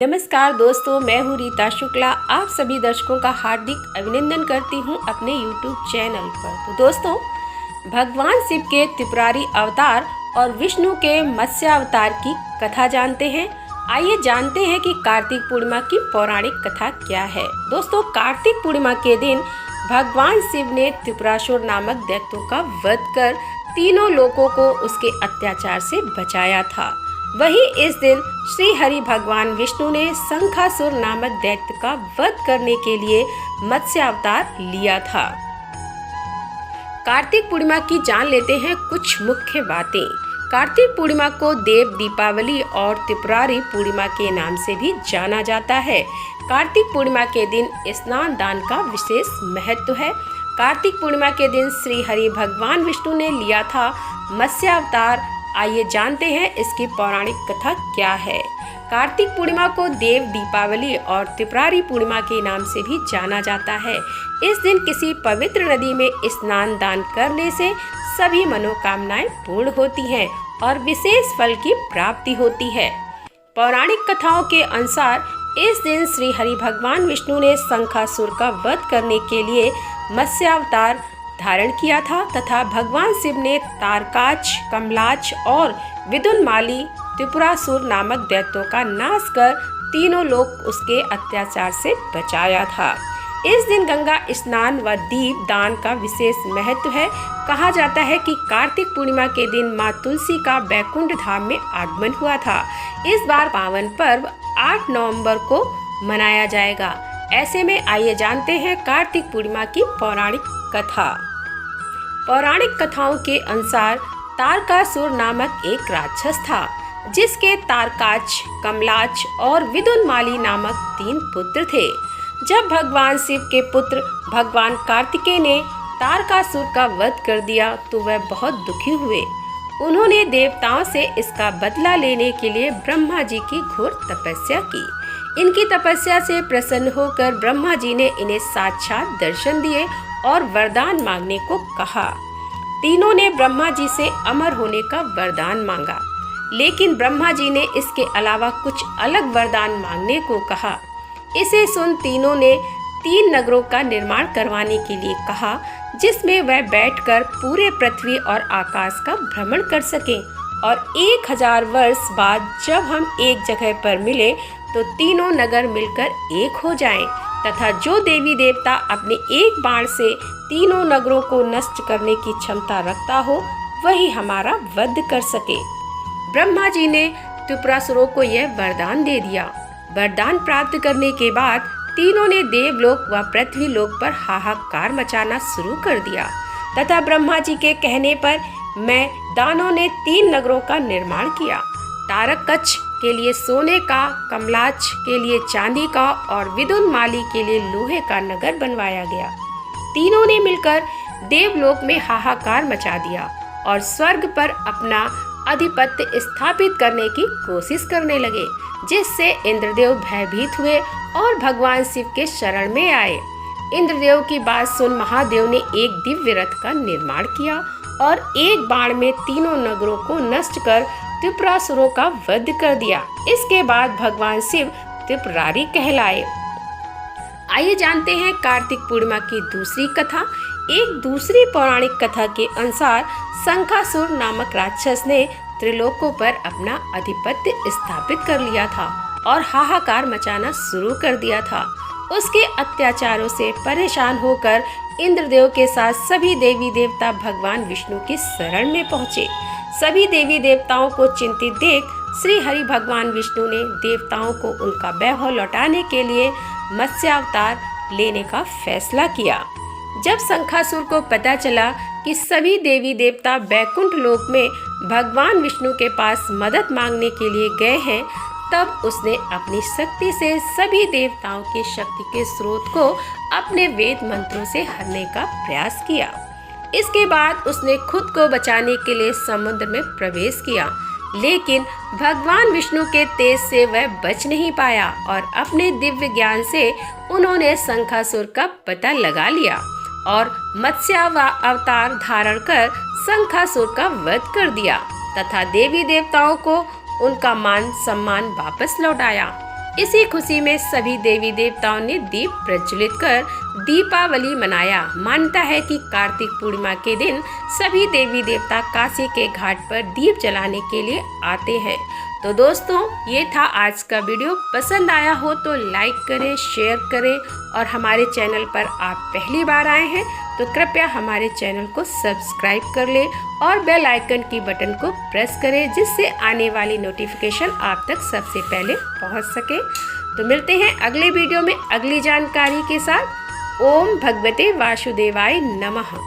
नमस्कार दोस्तों, मैं हूँ रीता शुक्ला। आप सभी दर्शकों का हार्दिक अभिनंदन करती हूँ अपने YouTube चैनल पर। तो दोस्तों, भगवान शिव के त्रिपुरारी अवतार और विष्णु के मत्स्य अवतार की कथा जानते हैं। आइए जानते हैं कि कार्तिक पूर्णिमा की पौराणिक कथा क्या है। दोस्तों, कार्तिक पूर्णिमा के दिन भगवान शिव ने त्रिपुरासुर नामक दैत्यों का वध कर तीनों लोगों को उसके अत्याचार से बचाया था। वहीं इस दिन श्री हरि भगवान विष्णु ने शंखासुर नामक दैत्य का वध करने के लिए मत्स्य अवतार लिया था। कार्तिक पूर्णिमा की जान लेते हैं कुछ मुख्य बातें। कार्तिक पूर्णिमा को देव दीपावली और त्रिपुरारी पूर्णिमा के नाम से भी जाना जाता है। कार्तिक पूर्णिमा के दिन स्नान दान का विशेष महत्व है। कार्तिक पूर्णिमा के दिन श्री हरि भगवान विष्णु ने लिया था मत्स्य अवतार। आइए जानते हैं इसकी पौराणिक कथा क्या है। कार्तिक पूर्णिमा को देव दीपावली और त्रिपुरारी पूर्णिमा के नाम से भी जाना जाता है। इस दिन किसी पवित्र नदी में स्नान दान करने से सभी मनोकामनाएं पूर्ण होती हैं और विशेष फल की प्राप्ति होती है। पौराणिक कथाओं के अनुसार इस दिन श्री हरि भगवान विष्णु ने शंखासुर का वध करने के लिए मत्स्य अवतार धारण किया था तथा भगवान शिव ने तारकाच, कमलाच और विदुनमाली त्रिपुरासुर नामक दैत्यों का नाश कर तीनों लोग उसके अत्याचार से बचाया था। इस दिन गंगा स्नान व दीप दान का विशेष महत्व है। कहा जाता है कि कार्तिक पूर्णिमा के दिन मां तुलसी का बैकुंठ धाम में आगमन हुआ था। इस बार पावन पर्व 8 नवंबर को मनाया जाएगा। ऐसे में आइए जानते हैं कार्तिक पूर्णिमा की पौराणिक कथा। पौराणिक कथाओं के अनुसार तारकासुर नामक एक राक्षस था, जिसके तारकाच, कमलाच और विदुनमाली नामक 3 पुत्र थे। जब भगवान शिव के पुत्र भगवान कार्तिकेय ने तारकासुर का वध कर दिया तो वह बहुत दुखी हुए। उन्होंने देवताओं से इसका बदला लेने के लिए ब्रह्मा जी की घोर तपस्या की। इनकी तपस्या से प्रसन्न होकर ब्रह्मा जी ने इन्हें साक्षात दर्शन दिए और वरदान मांगने को कहा। तीनों ने ब्रह्मा जी से अमर होने का वरदान मांगा, लेकिन ब्रह्मा जी ने इसके अलावा कुछ अलग वरदान मांगने को कहा। इसे सुन तीनों ने 3 नगरों का निर्माण करवाने के लिए कहा, जिसमें वह बैठकर पूरे पृथ्वी और आकाश का भ्रमण कर सकें और 1000 वर्ष बाद जब हम एक जगह पर मिले तो तीनों नगर मिलकर एक हो जाएं तथा जो देवी देवता अपने एक बाण से तीनों नगरों को नष्ट करने की क्षमता रखता हो वही हमारा वध कर सके। ब्रह्मा जी ने त्रिपुरासुरों को यह वरदान दे दिया। वरदान प्राप्त करने के बाद तीनों ने देवलोक व पृथ्वी लोक पर हाहाकार मचाना शुरू कर दिया तथा ब्रह्मा जी के कहने पर मैं दानों ने 3 नगरों का निर्माण किया। तारकच के लिए सोने का, कमलाच के लिए चांदी का और विदुनमाली के लिए लोहे का नगर बनवाया गया। तीनों ने मिलकर देवलोक में हाहाकार मचा दिया और स्वर्ग पर अपना आधिपत्य स्थापित करने की कोशिश करने लगे, जिससे इंद्रदेव भयभीत हुए और भगवान शिव के शरण में आए। इंद्रदेव की बात सुन महादेव ने एक दिव्य रथ का निर्माण किया और एक बाण में तीनों नगरों को नष्ट कर त्रिपुरासुरों का वध कर दिया। इसके बाद भगवान शिव त्रिपुरारी कहलाए। आइए जानते हैं कार्तिक पूर्णिमा की दूसरी कथा। एक दूसरी पौराणिक कथा के अनुसार शंखासुर नामक राक्षस ने त्रिलोकों पर अपना आधिपत्य स्थापित कर लिया था और हाहाकार मचाना शुरू कर दिया था। उसके अत्याचारों से परेशान होकर इंद्रदेव के साथ सभी देवी देवता भगवान विष्णु की शरण में पहुँचे। सभी देवी देवताओं को चिंतित देख श्री हरि भगवान विष्णु ने देवताओं को उनका वैभव लौटाने के लिए मत्स्य अवतार लेने का फैसला किया। जब शंखासुर को पता चला कि सभी देवी देवता बैकुंठ लोक में भगवान विष्णु के पास मदद मांगने के लिए गए हैं, तब उसने अपनी शक्ति से सभी देवताओं की शक्ति के स्रोत को अपने वेद मंत्रों से हरने का प्रयास किया। इसके बाद उसने खुद को बचाने के लिए समुद्र में प्रवेश किया, लेकिन भगवान विष्णु के तेज से वह बच नहीं पाया और अपने दिव्य ज्ञान से उन्होंने शंखासुर का पता लगा लिया और मत्स्य अवतार धारण कर शंखासुर का वध कर दिया तथा देवी देवताओं को उनका मान सम्मान वापस लौटाया। इसी खुशी में सभी देवी देवताओं ने दीप प्रज्वलित कर दीपावली मनाया। मान्यता है कि कार्तिक पूर्णिमा के दिन सभी देवी देवता काशी के घाट पर दीप जलाने के लिए आते हैं। तो दोस्तों, ये था आज का वीडियो। पसंद आया हो तो लाइक करें, शेयर करें और हमारे चैनल पर आप पहली बार आए हैं तो कृपया हमारे चैनल को सब्सक्राइब कर लें और बेल आइकन की बटन को प्रेस करें, जिससे आने वाली नोटिफिकेशन आप तक सबसे पहले पहुंच सके। तो मिलते हैं अगले वीडियो में अगली जानकारी के साथ। ओम भगवते वासुदेवाय नमः।